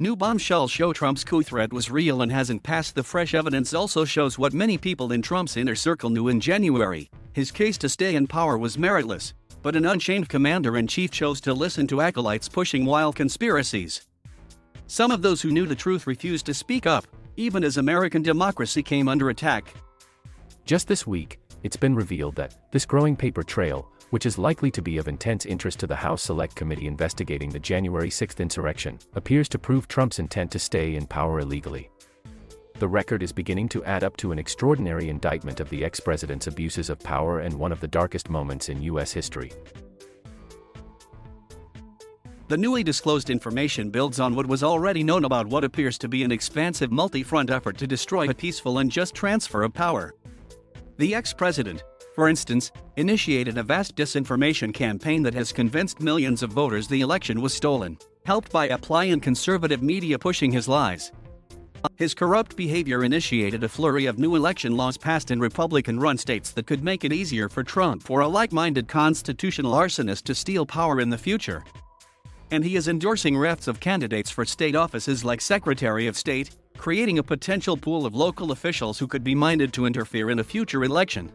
New bombshells show Trump's coup threat was real and hasn't passed. The fresh evidence also shows what many people in Trump's inner circle knew in January: his case to stay in power was meritless, but an unchained commander-in-chief chose to listen to acolytes pushing wild conspiracies. Some of those who knew the truth refused to speak up, even as American democracy came under attack. Just this week, it's been revealed that this growing paper trail, which is likely to be of intense interest to the House Select Committee investigating the January 6th insurrection, appears to prove Trump's intent to stay in power illegally. The record is beginning to add up to an extraordinary indictment of the ex-president's abuses of power and one of the darkest moments in U.S. history. The newly disclosed information builds on what was already known about what appears to be an expansive multi-front effort to destroy a peaceful and just transfer of power. The ex-president, for instance, initiated a vast disinformation campaign that has convinced millions of voters the election was stolen, helped by a pliant conservative media pushing his lies. His corrupt behavior initiated a flurry of new election laws passed in Republican-run states that could make it easier for Trump or a like-minded constitutional arsonist to steal power in the future. And he is endorsing rafts of candidates for state offices like Secretary of State, creating a potential pool of local officials who could be minded to interfere in a future election.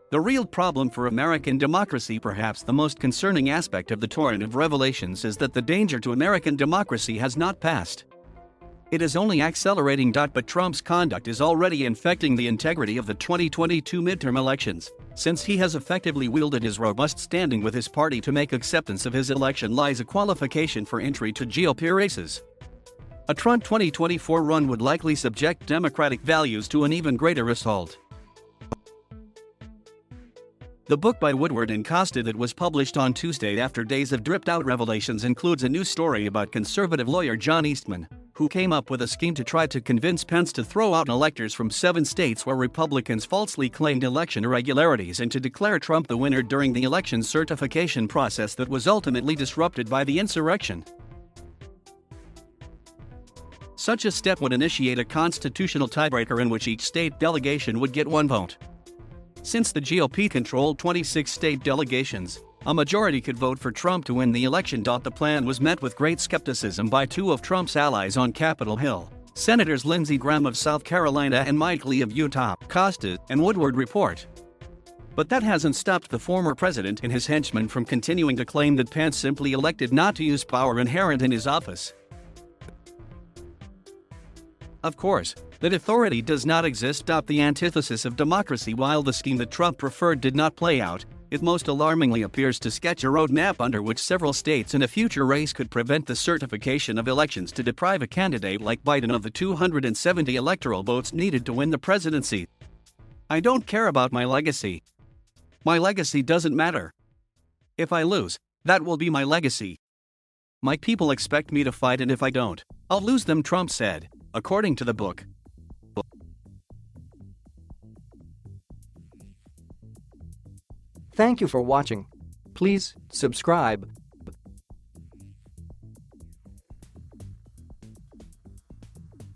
The real problem for American democracy, perhaps the most concerning aspect of the torrent of revelations, is that the danger to American democracy has not passed. It is only accelerating. But Trump's conduct is already infecting the integrity of the 2022 midterm elections, since he has effectively wielded his robust standing with his party to make acceptance of his election lies a qualification for entry to GOP races. A Trump 2024 run would likely subject democratic values to an even greater assault. The book by Woodward and Costa that was published on Tuesday after days of dripped-out revelations includes a new story about conservative lawyer John Eastman, who came up with a scheme to try to convince Pence to throw out electors from 7 states where Republicans falsely claimed election irregularities and to declare Trump the winner during the election certification process that was ultimately disrupted by the insurrection. Such a step would initiate a constitutional tiebreaker in which each state delegation would get 1 vote. Since the GOP controlled 26 state delegations, a majority could vote for Trump to win the election. The plan was met with great skepticism by 2 of Trump's allies on Capitol Hill, Senators Lindsey Graham of South Carolina and Mike Lee of Utah. Costa and Woodward report. But that hasn't stopped the former president and his henchmen from continuing to claim that Pence simply elected not to use power inherent in his office. Of course, that authority does not exist. The antithesis of democracy. While the scheme that Trump preferred did not play out, it most alarmingly appears to sketch a roadmap under which several states in a future race could prevent the certification of elections to deprive a candidate like Biden of the 270 electoral votes needed to win the presidency. I don't care about my legacy. My legacy doesn't matter. If I lose, that will be my legacy. My people expect me to fight, and if I don't, I'll lose them, Trump said, according to the book. Thank you for watching. Please subscribe.